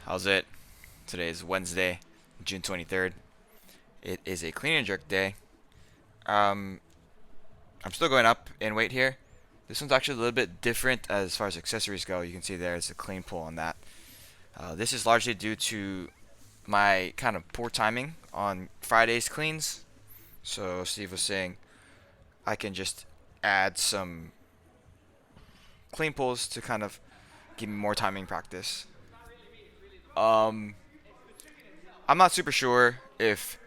How's it? Today is Wednesday, June 23rd. It is a clean and jerk day. Um, I'm still going up in weight here. This one's actually a little bit different as far as accessories go. You can see there's a clean pull on that. This is largely due to my kind of poor timing on Friday's cleans. So Steve was saying I can just add some clean pulls to kind of give me more timing practice. Um, I'm not super sure if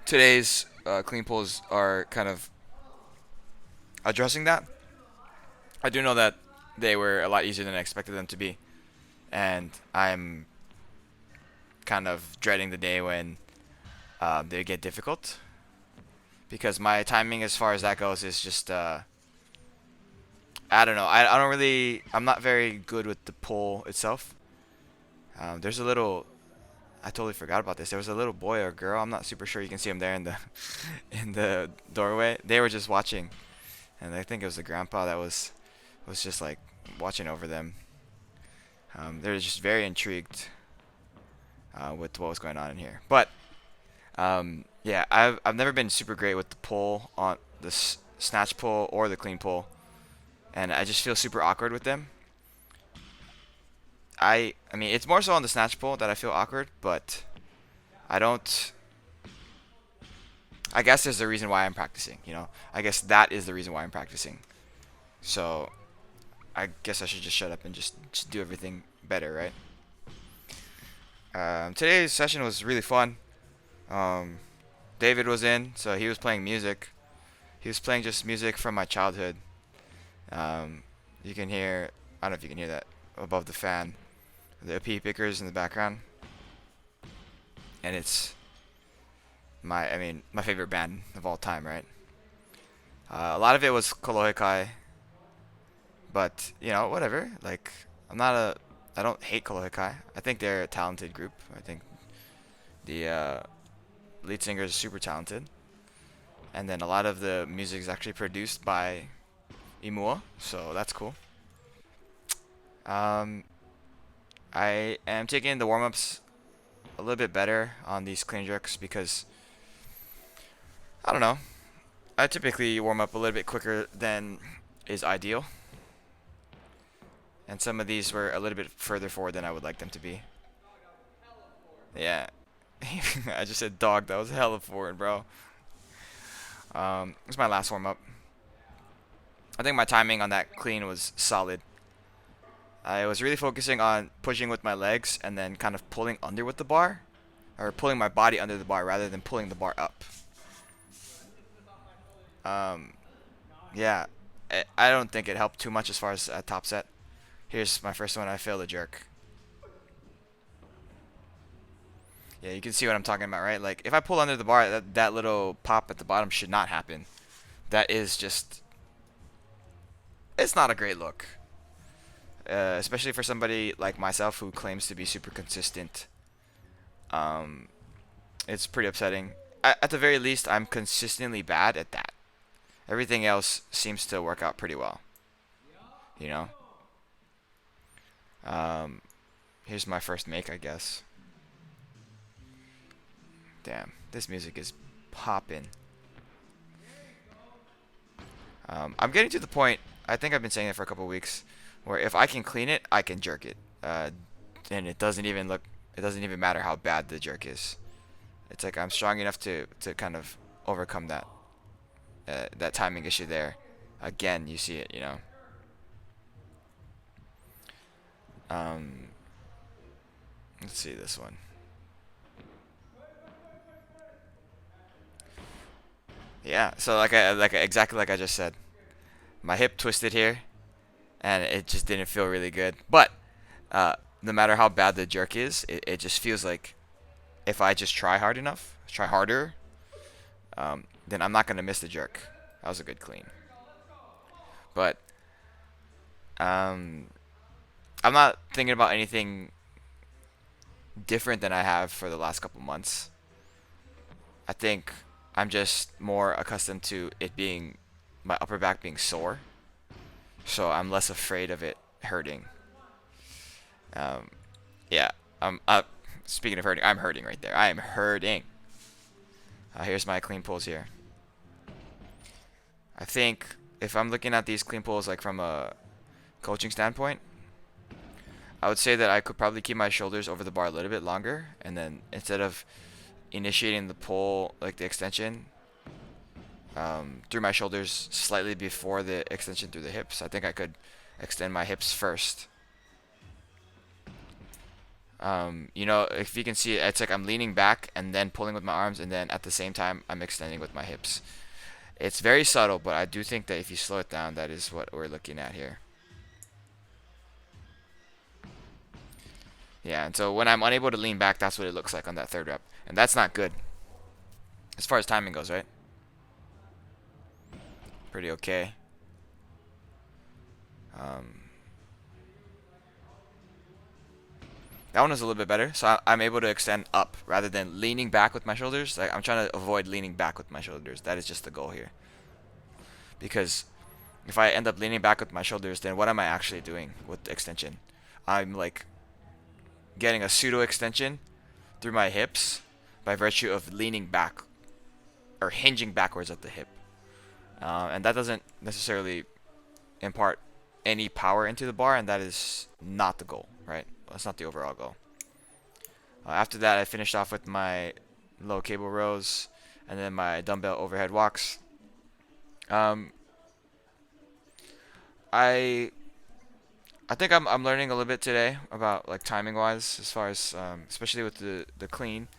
today's clean pulls are kind of addressing that. I do know that they were a lot easier than I expected them to be, and I'm kind of dreading the day when they get difficult because my timing as far as that goes is just I don't know. I don't really. I'm not very good with the pull itself. There's a little. I totally forgot about this. There was a little boy or girl. I'm not super sure. You can see him there in the in the doorway. They were just watching, and I think it was the grandpa that was just like watching over them. They were just very intrigued with what was going on in here. But yeah, I've never been super great with the pull on the snatch pull or the clean pull, and I just feel super awkward with them. I mean it's more so on the snatch pull that I feel awkward, but I don't. I guess there's a reason why I'm practicing. I guess that is the reason why I'm practicing. So I guess I should just shut up and just do everything better, right? Today's session was really fun. Um, David was in, so he was playing music. He was playing just music from my childhood. You can hear, I don't know if you can hear that above the fan, the pea pickers in the background, and it's I mean, my favorite band of all time, right? A lot of it was Kolohekai, but whatever. Like, I don't hate Kolohekai. I think they're a talented group. I think the lead singer is super talented, and then a lot of the music is actually produced by Imua, so that's cool. Um, I am taking the warm ups a little bit better on these clean jerks because I don't know. I typically warm up a little bit quicker than is ideal, and some of these were a little bit further forward than I would like them to be. Yeah, I just said dog. That was hella forward, bro. This is my last warm up. I think my timing on that clean was solid. I was really focusing on pushing with my legs and then kind of pulling under with the bar, or pulling my body under the bar rather than pulling the bar up. Um, yeah, I don't think it helped too much as far as a top set. Here's my first one. I failed a jerk. Yeah, you can see what I'm talking about, right? Like, if I pull under the bar, that little pop at the bottom should not happen. That is just, it's not a great look. Especially for somebody like myself who claims to be super consistent. Um, it's pretty upsetting. At the very least, I'm consistently bad at that. Everything else seems to work out pretty well. You know? Um, Here's my first make, I guess. Damn, this music is popping. I'm getting to the point, I think I've been saying it for a couple weeks, where if I can clean it, I can jerk it. And it doesn't even matter how bad the jerk is. It's like I'm strong enough to kind of overcome that timing issue there. Again, you see it. Um, let's see this one. Yeah, so exactly like I just said, my hip twisted here, and it just didn't feel really good. But no matter how bad the jerk is, it just feels like if I just try hard enough, try harder, then I'm not gonna miss the jerk. That was a good clean. But um, I'm not thinking about anything different than I have for the last couple months. I think I'm just more accustomed to it being my upper back being sore, so I'm less afraid of it hurting. Um, yeah, Speaking of hurting, I'm hurting right there. I am hurting. Here's my clean pulls here. I think if I'm looking at these clean pulls like from a coaching standpoint, I would say that I could probably keep my shoulders over the bar a little bit longer, and then instead of initiating the pull, like the extension, through my shoulders slightly before the extension through the hips, I think I could extend my hips first. You know, if you can see it, it's like I'm leaning back and then pulling with my arms, and then at the same time I'm extending with my hips. It's very subtle, but I do think that if you slow it down, that is what we're looking at here. Yeah, and so when I'm unable to lean back, that's what it looks like on that third rep. And that's not good. As far as timing goes, right? Pretty okay. That one was a little bit better. So I'm able to extend up rather than leaning back with my shoulders. Like I'm trying to avoid leaning back with my shoulders. That is just the goal here. Because if I end up leaning back with my shoulders, then what am I actually doing with the extension? I'm like getting a pseudo extension through my hips by virtue of leaning back or hinging backwards at the hip. And that doesn't necessarily impart any power into the bar, and that is not the goal, right? That's not the overall goal. After that, I finished off with my low cable rows and then my dumbbell overhead walks. I think I'm learning a little bit today about like timing wise, as far as especially with the clean,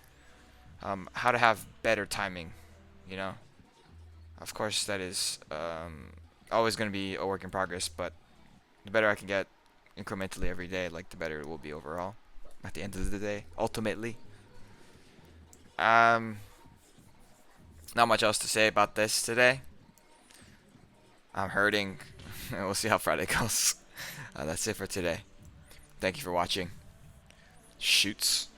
how to have better timing. You know, of course that is always going to be a work in progress, but the better I can get incrementally every day, like the better it will be overall at the end of the day, ultimately. Not much else to say about this today. I'm hurting. We'll see how Friday goes. That's it for today. Thank you for watching. Shoots.